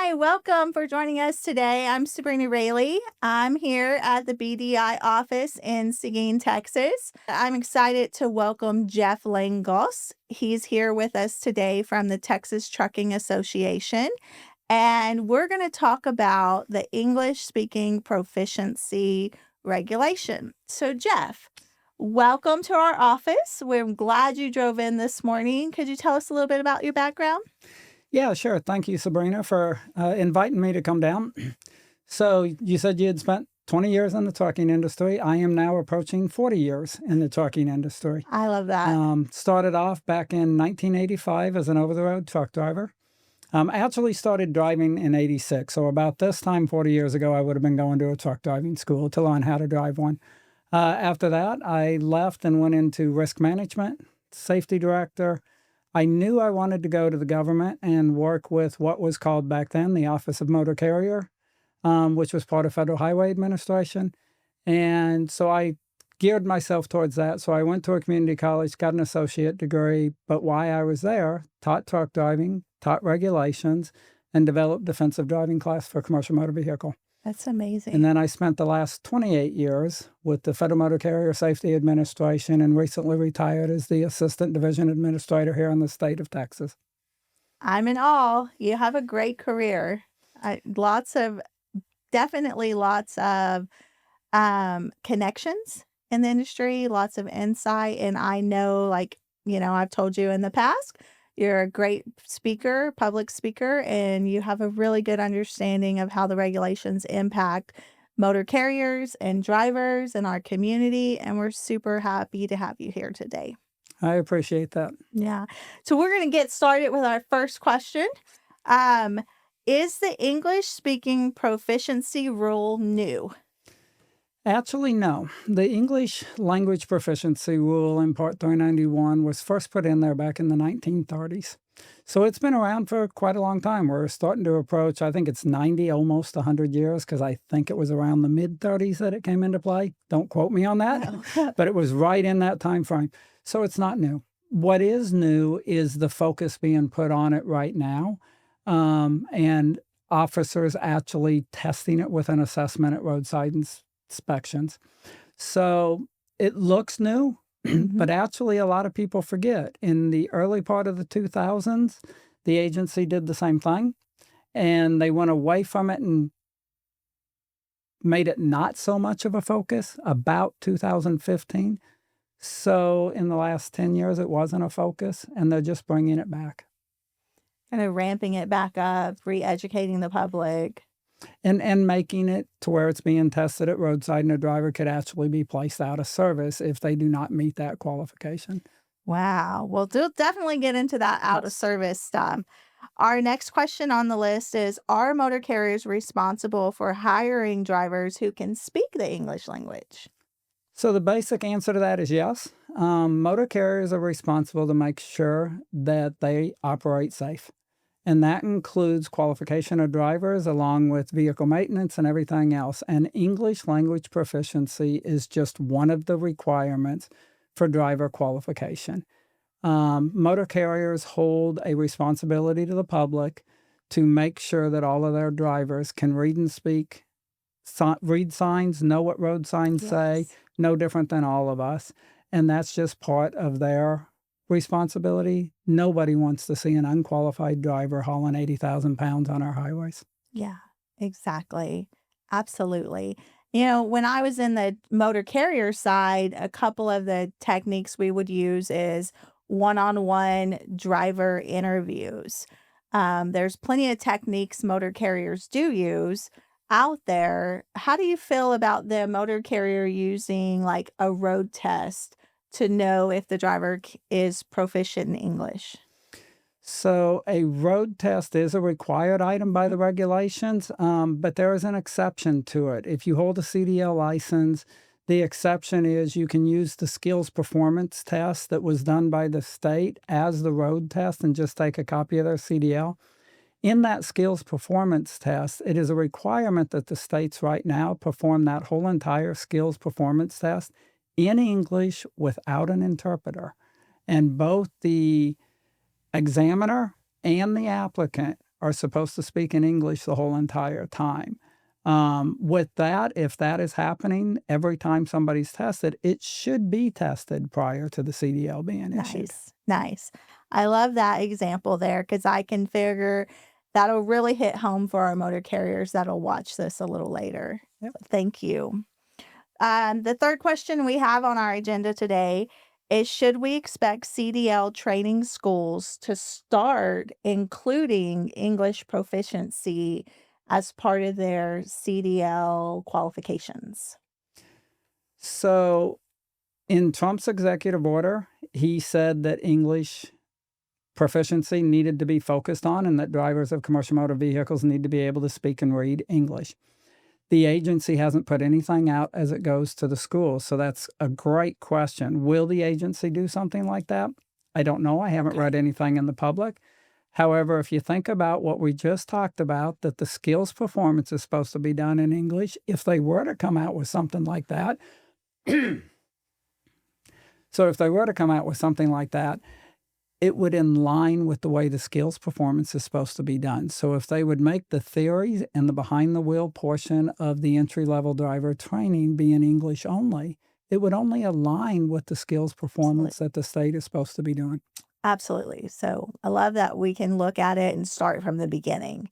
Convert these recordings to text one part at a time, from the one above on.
Hi, welcome for joining us today. I'm Sabrina Raley. I'm here at the BDI office in Seguin, Texas. I'm excited to welcome Jeff Langloss. He's here with us today from the Texas Trucking Association, and we're going to talk about the English speaking proficiency regulation. So, Jeff, welcome to our office. We're glad you drove in this morning. Could you tell us a little bit about your background? Yeah, sure. Thank you, Sabrina, for inviting me to come down. So you said you had spent 20 years in the trucking industry. I am now approaching 40 years in the trucking industry. I love that. Started off back in 1985 as an over-the-road truck driver. I actually started driving in 86. So about this time, 40 years ago, I would have been going to a truck driving school to learn how to drive one. After that, I left and went into risk management, safety director. I knew I wanted to go to the government and work with what was called back then the Office of Motor Carrier, which was part of Federal Highway Administration. And so I geared myself towards that. So I went to a community college, got an associate degree, but while I was there, taught truck driving, taught regulations, and developed defensive driving class for commercial motor vehicle. That's amazing. And then I spent the last 28 years with the Federal Motor Carrier Safety Administration and recently retired as the Assistant Division Administrator here in the state of Texas. I'm in awe. You have a great career. Definitely lots of connections in the industry, lots of insight. And I know, I've told you in the past, you're a great speaker, public speaker, and you have a really good understanding of how the regulations impact motor carriers and drivers in our community. And we're super happy to have you here today. I appreciate that. Yeah. So we're going to get started with our first question. Is the English speaking proficiency rule new? Actually, no. The English language proficiency rule in Part 391 was first put in there back in the 1930s. So it's been around for quite a long time. We're starting to approach, I think it's 90, almost 100 years, because I think it was around the mid-30s that it came into play. Don't quote me on that, No. but it was right in that time frame. So it's not new. What is new is the focus being put on it right now, and officers actually testing it with an assessment at roadside inspections. So it looks new, but actually a lot of people forget. In the early part of the 2000s, the agency did the same thing, and they went away from it and made it not so much of a focus about 2015. So in the last 10 years, it wasn't a focus, and they're just bringing it back. Kind of ramping it back up, re-educating the public. And making it to where it's being tested at roadside and a driver could actually be placed out of service if they do not meet that qualification. Wow. Well, we'll definitely get into that out of service stuff. Our next question on the list is, are motor carriers responsible for hiring drivers who can speak the English language? So the basic answer to that is yes. Motor carriers are responsible to make sure that they operate safe. And that includes qualification of drivers along with vehicle maintenance and everything else. And English language proficiency is just one of the requirements for driver qualification. Motor carriers hold a responsibility to the public to make sure that all of their drivers can read and speak, read signs, know what road signs say, no different than all of us. And that's just part of their responsibility. Nobody wants to see an unqualified driver hauling 80,000 pounds on our highways. Yeah, exactly. Absolutely. When I was in the motor carrier side, a couple of the techniques we would use is one-on-one driver interviews. There's plenty of techniques motor carriers do use out there. How do you feel about the motor carrier using like a road test to know if the driver is proficient in English? So a road test is a required item by the regulations, but there is an exception to it. If you hold a CDL license, the exception is you can use the skills performance test that was done by the state as the road test and just take a copy of their CDL. In that skills performance test, it is a requirement that the states right now perform that whole entire skills performance test in English without an interpreter. And both the examiner and the applicant are supposed to speak in English the whole entire time. With that, if that is happening every time somebody's tested, it should be tested prior to the CDL being issued. Nice, nice. I love that example there because I can figure that'll really hit home for our motor carriers that'll watch this a little later. Yep. Thank you. The third question we have on our agenda today is, should we expect CDL training schools to start including English proficiency as part of their CDL qualifications? So, in Trump's executive order, he said that English proficiency needed to be focused on and that drivers of commercial motor vehicles need to be able to speak and read English. The agency hasn't put anything out as it goes to the schools, so that's a great question. Will the agency do something like that? I don't know. I haven't read anything in the public. However, if you think about what we just talked about, that the skills performance is supposed to be done in English, if they were to come out with something like that, so if they were to come out with something like that, it would in line with the way the skills performance is supposed to be done. So if they would make the theories and the behind the wheel portion of the entry-level driver training be in English only, it would only align with the skills performance that the state is supposed to be doing. Absolutely. So I love that we can look at it and start from the beginning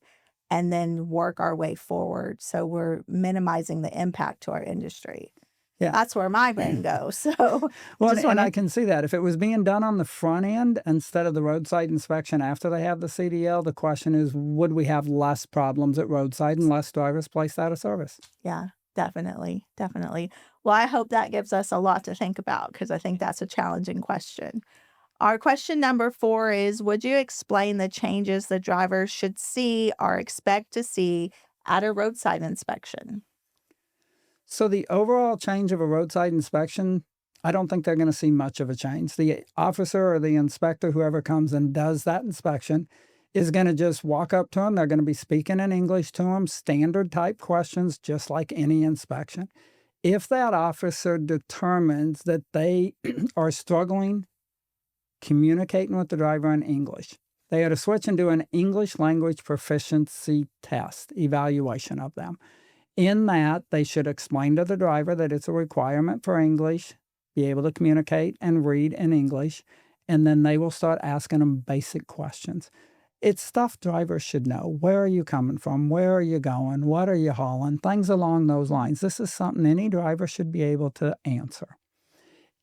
and then work our way forward. So we're minimizing the impact to our industry. Yeah. That's where my brain goes. So Well, and I can see that. If it was being done on the front end instead of the roadside inspection after they have the CDL, the question is, would we have less problems at roadside and less drivers placed out of service? yeah, definitely. Definitely. Well, I hope that gives us a lot to think about because I think that's a challenging question. Our question number 4 is, would you explain the changes the drivers should see or expect to see at a roadside inspection? So the overall change of a roadside inspection, I don't think they're going to see much of a change. The officer or the inspector, whoever comes and does that inspection, is going to just walk up to them. They're going to be speaking in English to them, standard type questions, just like any inspection. If that officer determines that they are struggling communicating with the driver in English, they had to switch and do an English language proficiency test, evaluation of them. In that, they should explain to the driver that it's a requirement for English, be able to communicate and read in English, and then they will start asking them basic questions. It's stuff drivers should know. Where are you coming from? Where are you going? What are you hauling? Things along those lines. This is something any driver should be able to answer.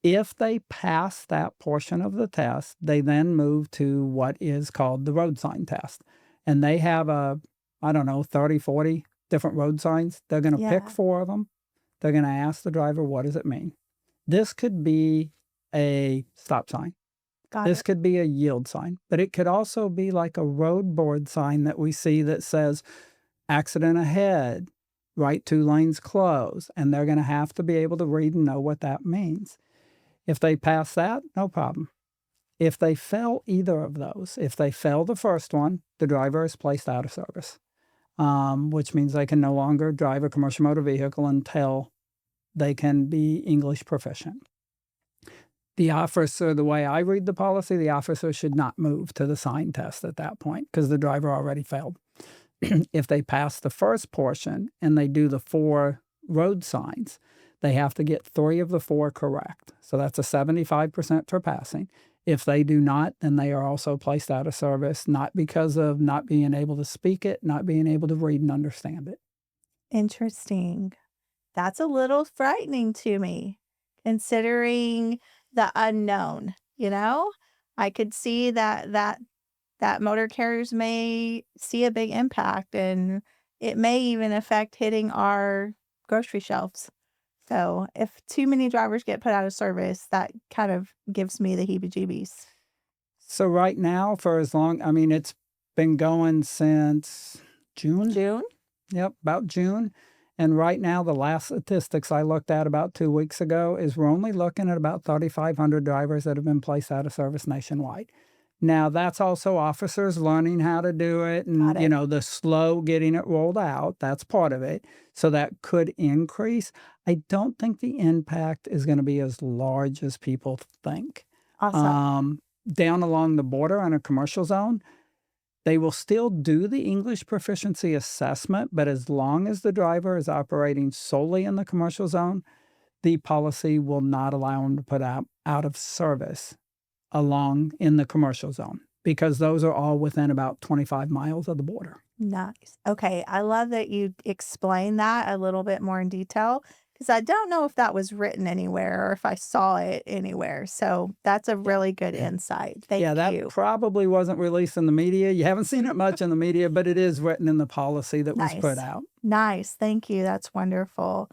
If they pass that portion of the test, they then move to what is called the road sign test. And they have 30, 40 different road signs. They're going to pick 4 of them. They're going to ask the driver, what does it mean? This could be a stop sign. This could be a yield sign, but it could also be like a road board sign that we see that says accident ahead, right 2 lanes closed, and they're going to have to be able to read and know what that means. If they pass that, no problem. If they fail either of those, if they fail the first one, the driver is placed out of service. Which means they can no longer drive a commercial motor vehicle until they can be English proficient. The officer, the way I read the policy, the officer should not move to the sign test at that point because the driver already failed. If they pass the first portion and they do the 4 road signs, they have to get 3 of the 4 correct. So that's a 75% for passing. If they do not, then they are also placed out of service, not because of not being able to speak it, not being able to read and understand it. Interesting. That's a little frightening to me, considering the unknown, you know? I could see that motor carriers may see a big impact, and it may even affect hitting our grocery shelves. So if too many drivers get put out of service, that kind of gives me the heebie-jeebies. So right now, for as long, it's been going since June. June? Yep, about June. And right now, the last statistics I looked at about 2 weeks ago is we're only looking at about 3,500 drivers that have been placed out of service nationwide. Now, that's also officers learning how to do it and, the slow getting it rolled out. That's part of it. So that could increase. I don't think the impact is going to be as large as people think. Awesome. Down along the border in a commercial zone, They will still do the English proficiency assessment, but as long as the driver is operating solely in the commercial zone, the policy will not allow them to put out of service along in the commercial zone because those are all within about 25 miles of the border. Nice. Okay. I love that you explain that a little bit more in detail because I don't know if that was written anywhere or if I saw it anywhere. So that's a really good insight. Thank Yeah, that you. probably wasn't released in the media. You haven't seen it much in the media, but it is written in the policy that was put Nice. out. Nice. Thank you. That's wonderful.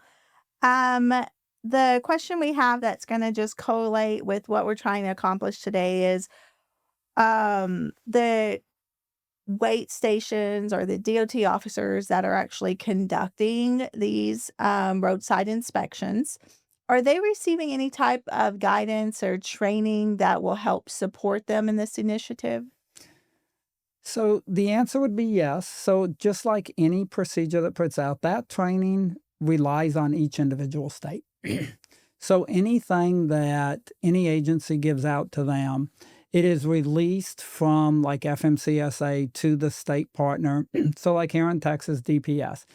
Um, the question we have that's going to just collate with what we're trying to accomplish today is the wait stations or the DOT officers that are actually conducting these roadside inspections, are they receiving any type of guidance or training that will help support them in this initiative? So the answer would be yes. So just like any procedure that puts out, that training relies on each individual state. So anything that any agency gives out to them, it is released from like FMCSA to the state partner. So like here in Texas, DPS.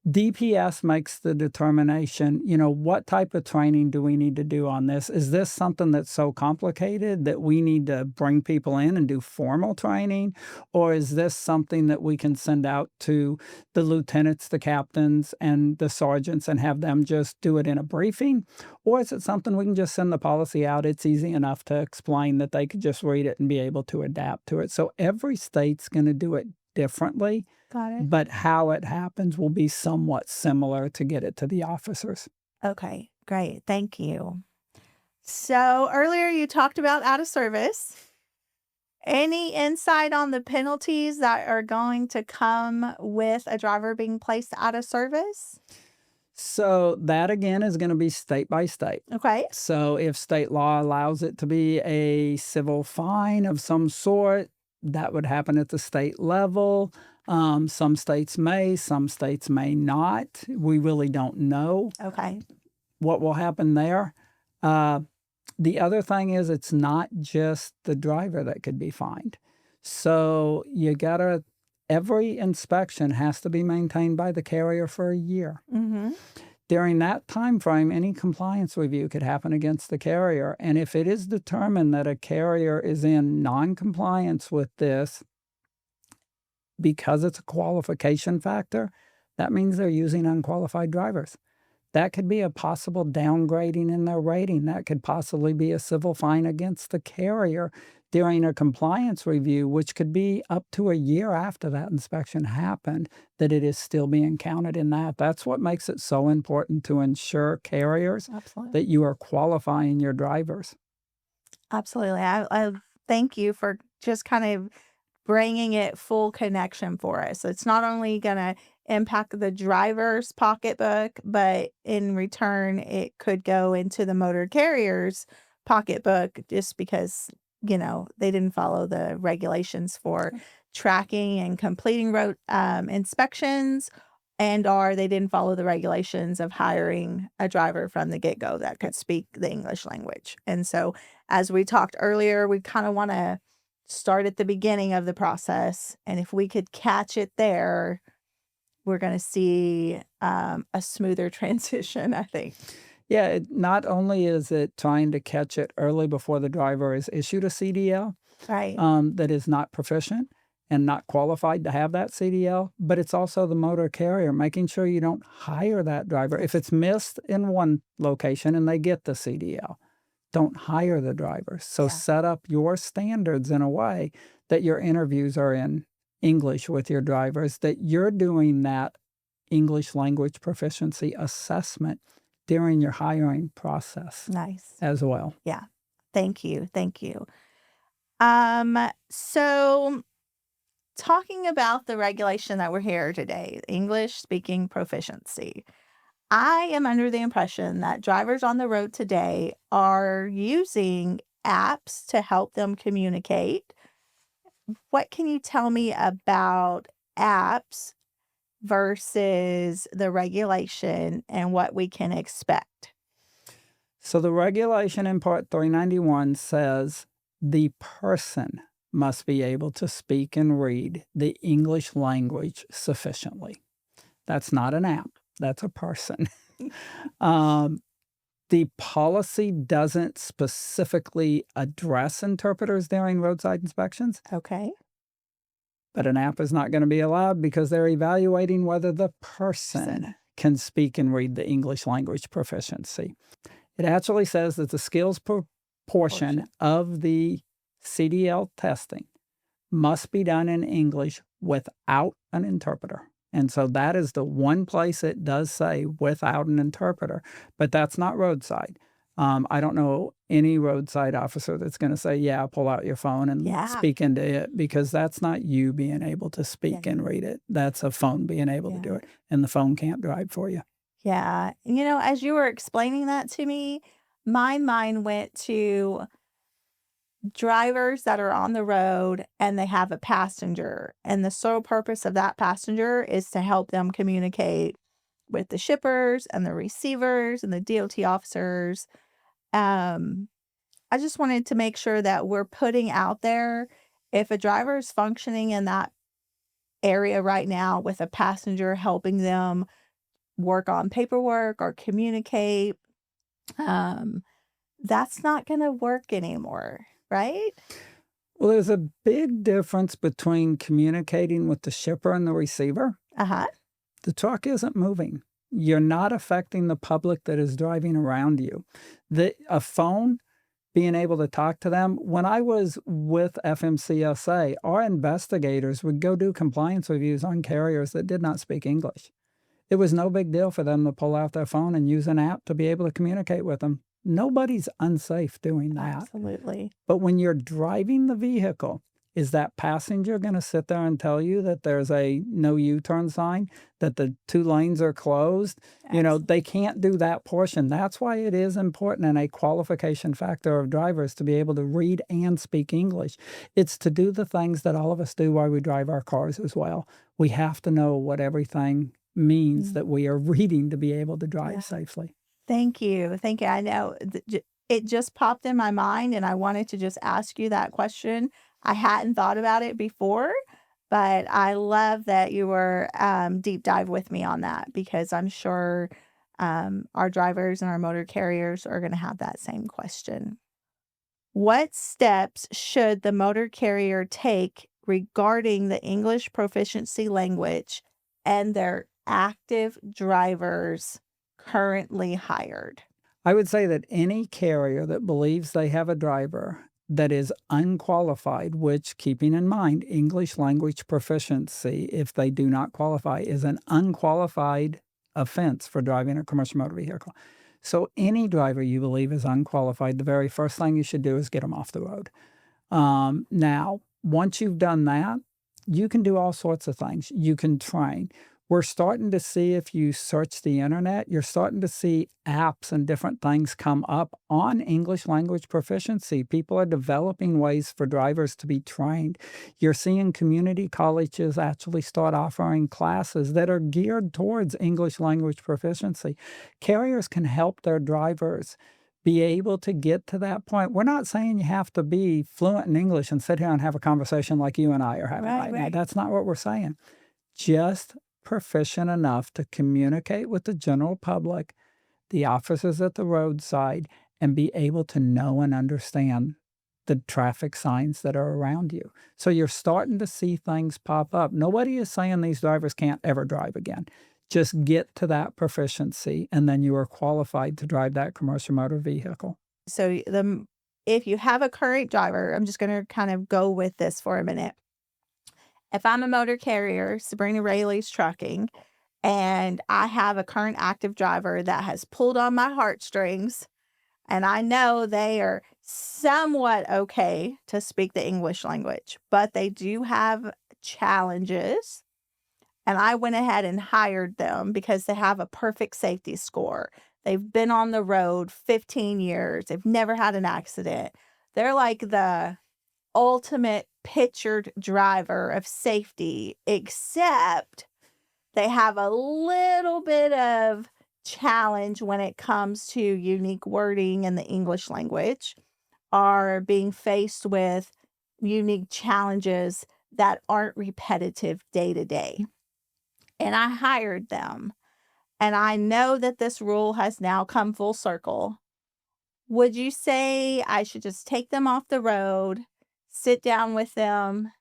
DPS makes the determination, what type of training do we need to do on this? Is this something that's so complicated that we need to bring people in and do formal training? Or is this something that we can send out to the lieutenants, the captains, and the sergeants and have them just do it in a briefing? Or is it something we can just send the policy out? It's easy enough to explain that they could just read it and be able to adapt to it. So every state's going to do it differently. Got it. But how it happens will be somewhat similar to get it to the officers. Okay, great. Thank you. So earlier you talked about out of service. Any insight on the penalties that are going to come with a driver being placed out of service? So that again is going to be state by state. Okay. So if state law allows it to be a civil fine of some sort, that would happen at the state level. Some states may, some states may not. We really don't know Okay. what will happen there. The other thing is it's not just the driver that could be fined. So every inspection has to be maintained by the carrier for a year. Mm-hmm. During that time frame, any compliance review could happen against the carrier. And if it is determined that a carrier is in non-compliance with this, because it's a qualification factor, that means they're using unqualified drivers. That could be a possible downgrading in their rating. That could possibly be a civil fine against the carrier during a compliance review, which could be up to a year after that inspection happened, that it is still being counted in that. That's what makes it so important to ensure carriers Absolutely. that you are qualifying your drivers. Absolutely. I thank you for just kind of bringing it full connection for us. So it's not only going to impact the driver's pocketbook, but in return, it could go into the motor carrier's pocketbook just because, they didn't follow the regulations for tracking and completing road inspections, or they didn't follow the regulations of hiring a driver from the get-go that could speak the English language. And so, as we talked earlier, we kind of want to start at the beginning of the process. And if we could catch it there, we're going to see a smoother transition, I think. Yeah, not only is it trying to catch it early before the driver is issued a CDL Right. that is not proficient and not qualified to have that CDL, but it's also the motor carrier making sure you don't hire that driver. If it's missed in one location and they get the CDL, don't hire the driver. So set up your standards in a way that your interviews are in English with your drivers, that you're doing that English language proficiency assessment during your hiring process. Nice. As well. Yeah. Thank you. Thank you. So talking about the regulation that we're here today, English speaking proficiency, I am under the impression that drivers on the road today are using apps to help them communicate. What can you tell me about apps versus the regulation and what we can expect? So the regulation in Part 391 says the person must be able to speak and read the English language sufficiently. That's not an app, that's a person. The policy doesn't specifically address interpreters during roadside inspections, Okay. but an app is not going to be allowed because they're evaluating whether the person can speak and read the English language proficiency. It actually says that the skills portion of the CDL testing must be done in English without an interpreter. And so that is the one place it does say without an interpreter, but that's not roadside. I don't know any roadside officer that's going to say, yeah, pull out your phone and speak into it, because that's not you being able to speak and read it. That's a phone being able to do it, and the phone can't drive for you. Yeah. You know, as you were explaining that to me, my mind went to drivers that are on the road and they have a passenger, and the sole purpose of that passenger is to help them communicate with the shippers and the receivers and the DOT officers. I just wanted to make sure that we're putting out there, if a driver is functioning in that area right now with a passenger helping them work on paperwork or communicate, that's not going to work anymore, right? Well, there's a big difference between communicating with the shipper and the receiver. The truck isn't moving. You're not affecting the public that is driving around you. A phone, being able to talk to them. When I was with FMCSA, our investigators would go do compliance reviews on carriers that did not speak English. It was no big deal for them to pull out their phone and use an app to be able to communicate with them. Nobody's unsafe doing that. Absolutely. But when you're driving the vehicle, is that passenger going to sit there and tell you that there's a no U-turn sign, that the 2 lanes are closed? You know, they can't do that portion. That's why it is important and a qualification factor of drivers to be able to read and speak English. It's to do the things that all of us do while we drive our cars as well. We have to know what everything means that we are reading to be able to drive safely. Thank you. Thank you. I know it just popped in my mind, and I wanted to just ask you that question. I hadn't thought about it before, but I love that you were deep dive with me on that, because I'm sure our drivers and our motor carriers are going to have that same question. What steps should the motor carrier take regarding the English proficiency language and their active drivers currently hired? I would say that any carrier that believes they have a driver that is unqualified, which, keeping in mind, English language proficiency, if they do not qualify, is an unqualified offense for driving a commercial motor vehicle. So any driver you believe is unqualified, the very first thing you should do is get them off the road. Now, once you've done that, you can do all sorts of things. You can train. We're starting to see, if you search the internet, you're starting to see apps and different things come up on English language proficiency. People are developing ways for drivers to be trained. You're seeing community colleges actually start offering classes that are geared towards English language proficiency. Carriers can help their drivers be able to get to that point. We're not saying you have to be fluent in English and sit here and have a conversation like you and I are having right now. That's not what we're saying. Just proficient enough to communicate with the general public, the officers at the roadside, and be able to know and understand the traffic signs that are around you. So you're starting to see things pop up. Nobody is saying these drivers can't ever drive again. Just get to that proficiency, and then you are qualified to drive that commercial motor vehicle. So if you have a current driver, I'm just going to kind of go with this for a minute. If I'm a motor carrier, Sabrina Raley's trucking, and I have a current active driver that has pulled on my heartstrings, and I know they are somewhat okay to speak the English language, but they do have challenges, and I went ahead and hired them because they have a perfect safety score. They've been on the road 15 years. They've never had an accident. They're like the ultimate pictured driver of safety, except they have a little bit of challenge when it comes to unique wording in the English language, are being faced with unique challenges that aren't repetitive day to day. And I hired them. And I know that this rule has now come full circle. Would you say I should just take them off the road, sit down with them,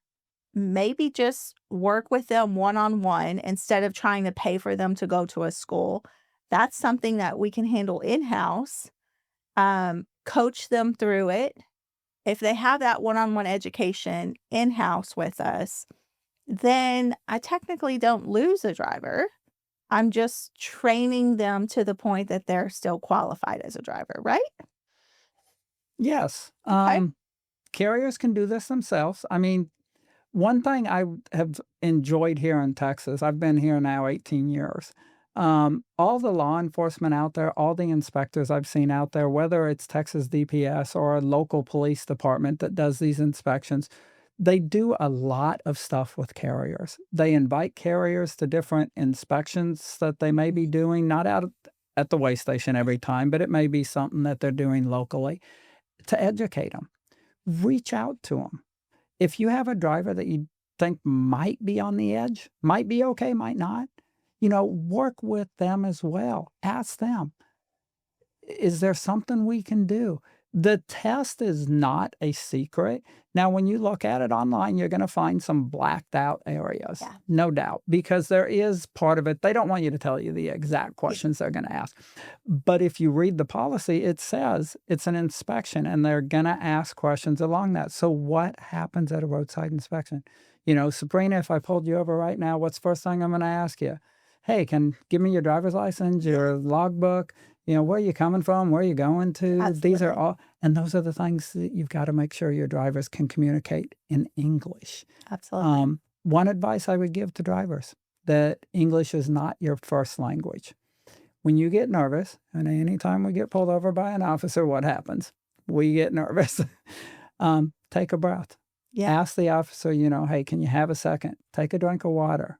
maybe just work with them one on one instead of trying to pay for them to go to a school? That's something that we can handle in house. Coach them through it. If they have that one on one education in house with us, then I technically don't lose a driver. I'm just training them to the point that they're still qualified as a driver, right? Yes. Okay. Carriers can do this themselves. I mean, one thing I have enjoyed here in Texas, I've been here now 18 years. All the law enforcement out there, all the inspectors I've seen out there, whether it's Texas DPS or a local police department that does these inspections, they do a lot of stuff with carriers. They invite carriers to different inspections that they may be doing, not out at the way station every time, but it may be something that they're doing locally to educate them. Reach out to them. If you have a driver that you think might be on the edge, might be okay, might not, work with them as well. Ask them, is there something we can do? The test is not a secret. Now, when you look at it online, you're going to find some blacked out areas, Yeah. no doubt, because there is part of it. They don't want you to tell you the exact questions they're going to ask. But if you read the policy, it says it's an inspection and they're going to ask questions along that. So what happens at a roadside inspection? Sabrina, if I pulled you over right now, what's the first thing I'm going to ask you? Hey, give me your driver's license, your logbook, where are you coming from? Where are you going to? These are Absolutely. all, and those are the things that you've got to make sure your drivers can communicate in English. Absolutely. One advice I would give to drivers, that English is not your first language. When you get nervous, and anytime we get pulled over by an officer, what happens? We get nervous. Take a breath. Yeah. Ask the officer, hey, can you have a second? Take a drink of water.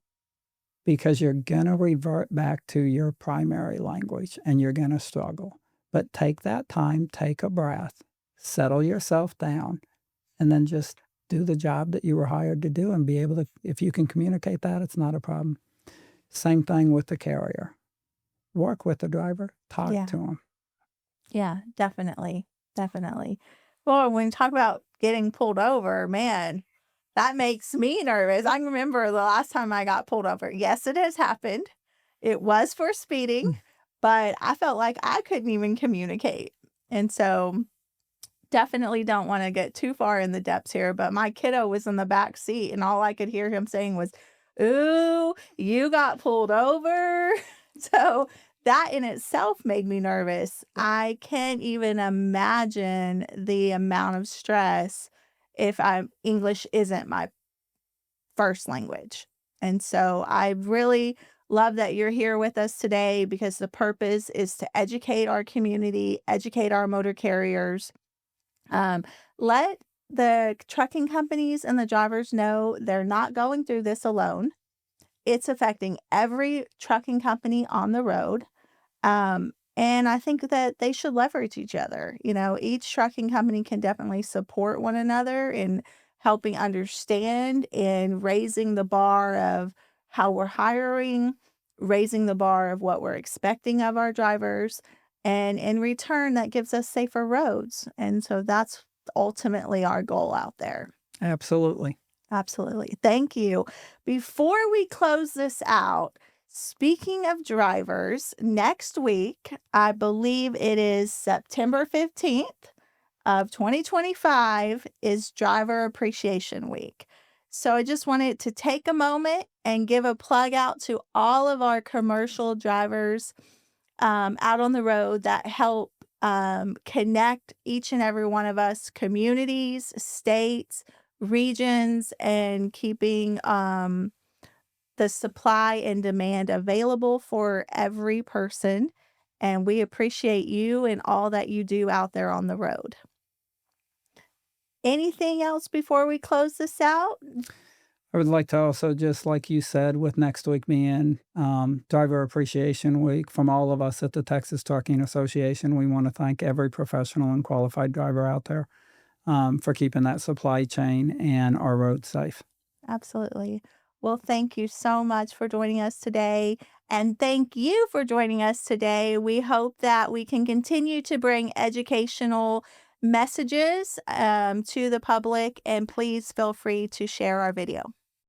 Because you're going to revert back to your primary language and you're going to struggle. But take that time, take a breath, settle yourself down, and then just do the job that you were hired to do and be able to, if you can communicate that, it's not a problem. Same thing with the carrier. Work with the driver, talk Yeah. to them. Yeah, definitely. Definitely. Well, when you talk about getting pulled over, man, that makes me nervous. I remember the last time I got pulled over. Yes, it has happened. It was for speeding, but I felt like I couldn't even communicate. And so definitely don't want to get too far in the depths here, but my kiddo was in the back seat and all I could hear him saying was, "Ooh, you got pulled over." So that in itself made me nervous. I can't even imagine the amount of stress if English isn't my first language. And so I really love that you're here with us today because the purpose is to educate our community, educate our motor carriers. Let the trucking companies and the drivers know they're not going through this alone. It's affecting every trucking company on the road. And I think that they should leverage each other. Each trucking company can definitely support one another in helping understand and raising the bar of how we're hiring, raising the bar of what we're expecting of our drivers. And in return, that gives us safer roads. And so that's ultimately our goal out there. Absolutely. Absolutely. Thank you. Before we close this out, speaking of drivers, next week, I believe it is September 15th of 2025 is Driver Appreciation Week. So I just wanted to take a moment and give a plug out to all of our commercial drivers out on the road that help connect each and every one of us, communities, states, regions, and keeping the supply and demand available for every person. And we appreciate you and all that you do out there on the road. Anything else before we close this out? I would like to also, just like you said, with next week being Driver Appreciation Week, from all of us at the Texas Trucking Association, we want to thank every professional and qualified driver out there. for keeping that supply chain and our roads safe. Absolutely. Well, thank you so much for joining us today. And thank you for joining us today. We hope that we can continue to bring educational messages to the public. And please feel free to share our video.